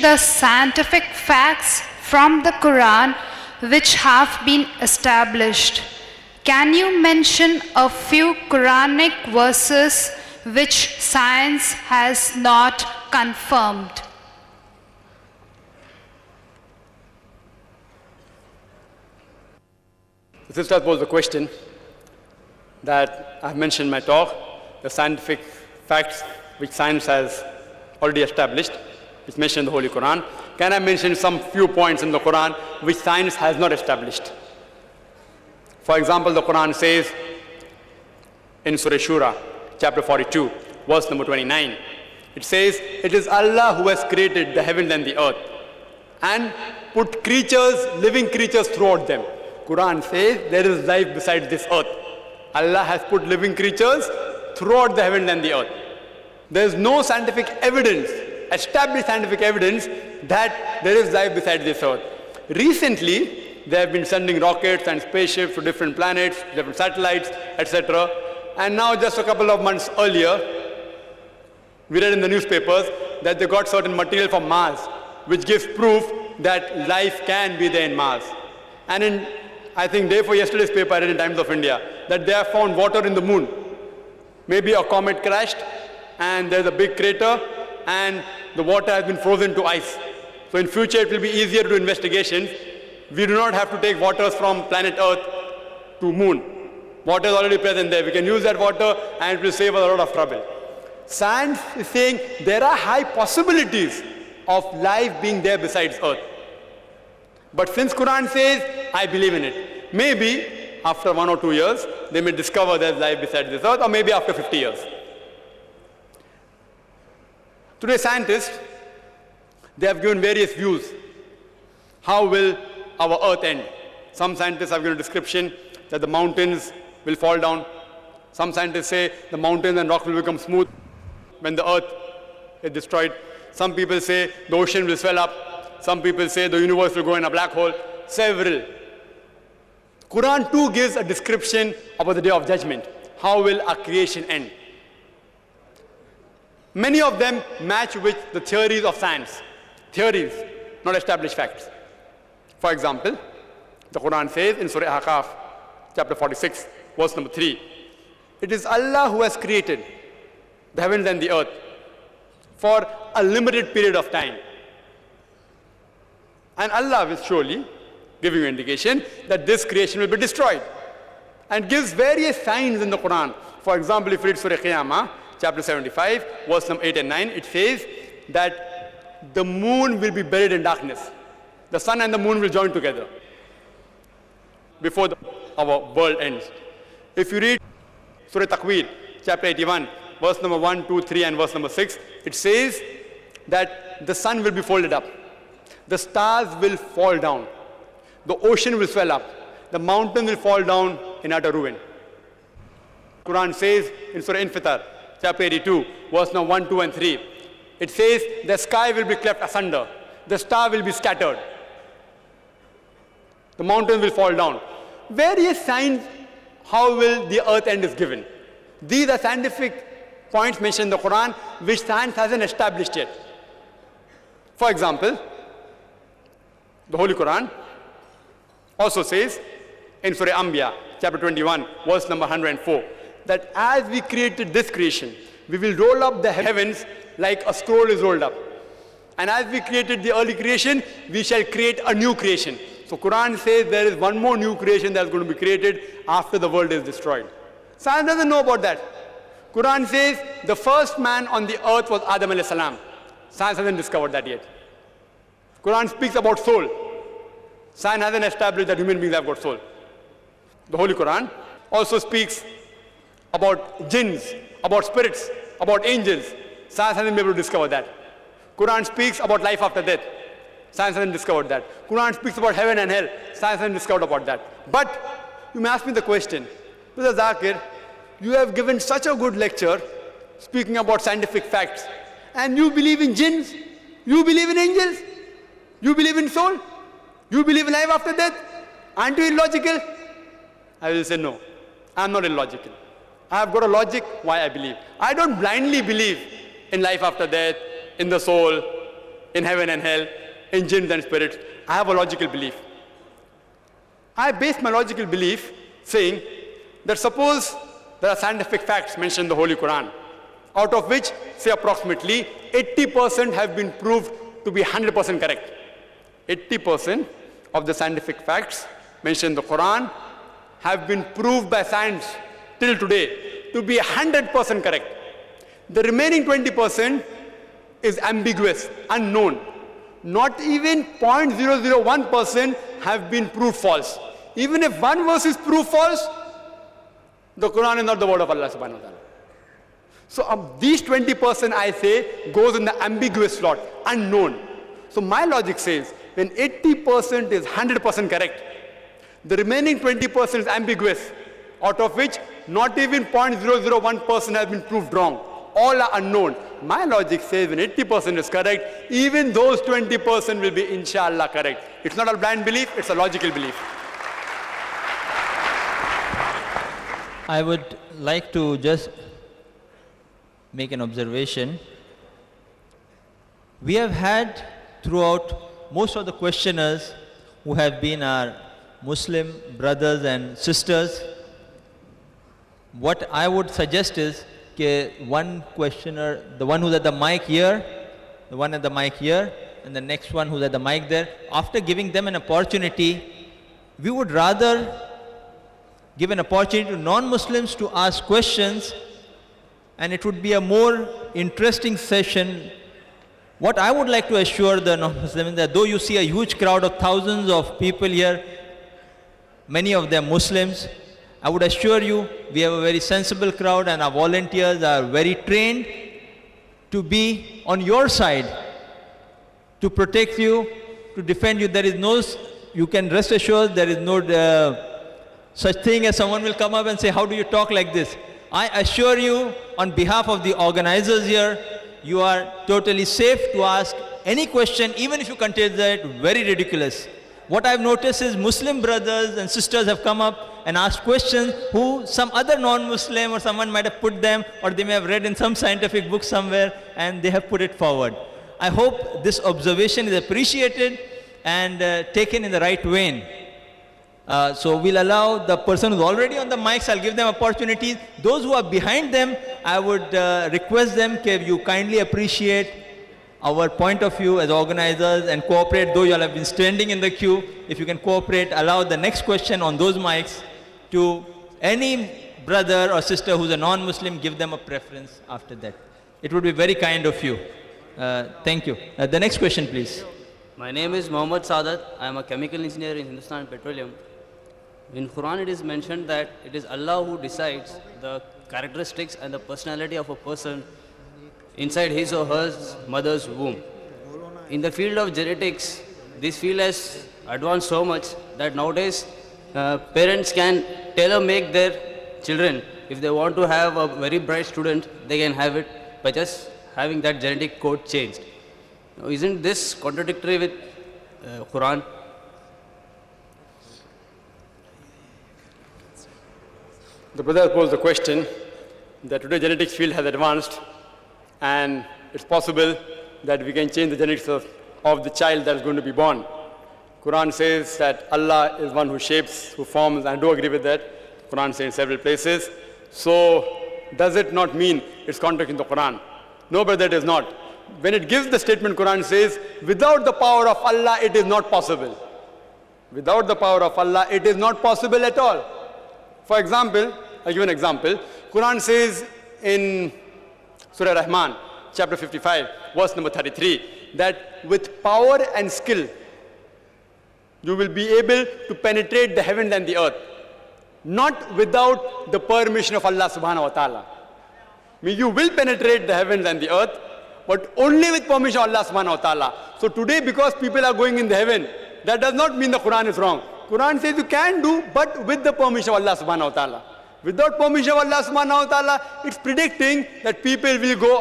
the scientific facts from the Quran which have been established. Can you mention a few Quranic verses which science has not confirmed? The sister posed the question that I've mentioned in my talk, the scientific facts which science has already established, it's mentioned in the Holy Quran. Can I mention some few points in the Quran which science has not established? For example, the Quran says in Surah Shura, chapter 42, verse number 29, it says, "It is Allah who has created the heaven and the earth and put creatures, living creatures throughout them." Quran says there is life besides this earth. Allah has put living creatures throughout the heaven and the earth. There is no scientific evidence, established scientific evidence, that there is life besides this earth. Recently, they have been sending rockets and spaceships to different planets, different satellites, etc. And now just a couple of months earlier, we read in the newspapers that they got certain material from Mars, which gives proof that life can be there in Mars. And in, I think, day for yesterday's paper, I read in Times of India, that they have found water in the moon. Maybe a comet crashed, and there's a big crater, and the water has been frozen to ice. So in future, it will be easier to do investigations. We do not have to take waters from planet Earth to moon. Water is already present there. We can use that water, and it will save us a lot of trouble. Science is saying there are high possibilities of life being there besides Earth. But since Quran says, I believe in it. Maybe after 1 or 2 years, they may discover there's life besides this earth, or maybe after 50 years. Today, scientists, they have given various views. How will our earth end? Some scientists have given a description that the mountains will fall down. Some scientists say the mountains and rock will become smooth when the earth is destroyed. Some people say the ocean will swell up. Some people say the universe will go in a black hole. Several. Quran too gives a description about the day of judgment. How will our creation end? Many of them match with the theories of science. Theories, not established facts. For example, the Quran says in Surah Ahqaf, chapter 46, verse number 3, "It is Allah who has created the heavens and the earth for a limited period of time. And Allah will surely give you an indication that this creation will be destroyed." And gives various signs in the Quran. For example, if you read Surah Qiyamah, chapter 75, verse number 8 and 9, it says that the moon will be buried in darkness. The sun and the moon will join together before our world ends. If you read Surah Takwir, chapter 81, verse number 1, 2, 3, and verse number 6, it says that the sun will be folded up. The stars will fall down. The ocean will swell up. The mountain will fall down in utter ruin. Quran says in Surah Infitar, chapter 82, verse number 1, 2, and 3, it says the sky will be cleft asunder. The star will be scattered. The mountain will fall down. Various signs how will the earth end is given. These are scientific points mentioned in the Quran which science hasn't established yet. For example, the Holy Quran also says in Surah Anbiya, chapter 21, verse number 104, that as we created this creation, we will roll up the heavens like a scroll is rolled up. And as we created the early creation, we shall create a new creation. So Quran says there is one more new creation that's going to be created after the world is destroyed. Science doesn't know about that. Quran says the first man on the earth was Adam alayhi salam. Science hasn't discovered that yet. Quran speaks about soul. Science hasn't established that human beings have got soul. The Holy Quran also speaks about jinns, about spirits, about angels. Science hasn't been able to discover that. Quran speaks about life after death. Science hasn't discovered that. Quran speaks about heaven and hell. Science hasn't discovered about that. But you may ask me the question, Mr. Zakir, you have given such a good lecture speaking about scientific facts, and you believe in jinns, you believe in angels, you believe in soul, you believe in life after death. Aren't you illogical? I will say no. I'm not illogical. I have got a logic why I believe. I don't blindly believe in life after death, in the soul, in heaven and hell, in jinns and spirits. I have a logical belief. I base my logical belief saying that suppose there are scientific facts mentioned in the Holy Quran, out of which, say approximately 80% have been proved to be 100% correct. 80% of the scientific facts mentioned in the Quran have been proved by science till today to be 100% correct. The remaining 20% is ambiguous, unknown. Not even 0.001% have been proved false. Even if one verse is proved false, the Quran is not the word of Allah subhanahu wa ta'ala. So these 20% I say goes in the ambiguous slot, unknown. So my logic says when 80% is 100% correct, the remaining 20% is ambiguous, out of which not even 0.001% has been proved wrong. All are unknown. My logic says when 80% is correct, even those 20% will be inshallah correct. It's not a blind belief, it's a logical belief. I would like to just make an observation. We have had throughout most of the questioners who have been our Muslim brothers and sisters. What I would suggest is one questioner, the one who's at the mic here, the one at the mic here, and the next one who's at the mic there, after giving them an opportunity, we would rather give an opportunity to non-Muslims to ask questions, and it would be a more interesting session. What I would like to assure the non-Muslims is that though you see a huge crowd of thousands of people here, many of them Muslims, I would assure you we have a very sensible crowd and our volunteers are very trained to be on your side, to protect you, to defend you. There is no, you can rest assured there is no such thing as someone will come up and say, how do you talk like this? I assure you on behalf of the organizers here, you are totally safe to ask any question, even if you consider it very ridiculous. What I've noticed is Muslim brothers and sisters have come up and asked questions who some other non-Muslim or someone might have put them, or they may have read in some scientific book somewhere and they have put it forward. I hope this observation is appreciated and taken in the right vein. So we'll allow the person who's already on the mics, I'll give them opportunities. Those who are behind them, I would request them, can you kindly appreciate our point of view as organizers and cooperate, though you all have been standing in the queue. If you can cooperate, allow the next question on those mics to any brother or sister who's a non-Muslim, give them a preference after that. It would be very kind of you. Thank you. The next question, please. My name is Mohammad Sadat. I am a chemical engineer in Hindustan Petroleum. In Quran it is mentioned that it is Allah who decides the characteristics and the personality of a person inside his or her mother's womb. In the field of genetics, this field has advanced so much that nowadays parents can tailor-make their children. If they want to have a very bright student, they can have it by just having that genetic code changed. Now, isn't this contradictory with Quran? The brother posed the question that today genetics field has advanced and it's possible that we can change the genetics of the child that is going to be born. Quran says that Allah is one who shapes, who forms, and I do agree with that. Quran says in several places. So does it not mean it's contradicting the Quran? No, brother, it is not. When it gives the statement, Quran says, without the power of Allah, it is not possible. Without the power of Allah, it is not possible at all. For example, I'll give you an example. Quran says in Surah Rahman, chapter 55, verse number 33, that with power and skill, you will be able to penetrate the heavens and the earth. Not without the permission of Allah subhanahu wa ta'ala. I mean, you will penetrate the heavens and the earth, but only with permission of Allah subhanahu wa ta'ala. So today, because people are going in the heaven, that does not mean the Quran is wrong. Quran says you can do, but with the permission of Allah subhanahu wa ta'ala. Without permission of Allah subhanahu wa ta'ala, it's predicting that people will go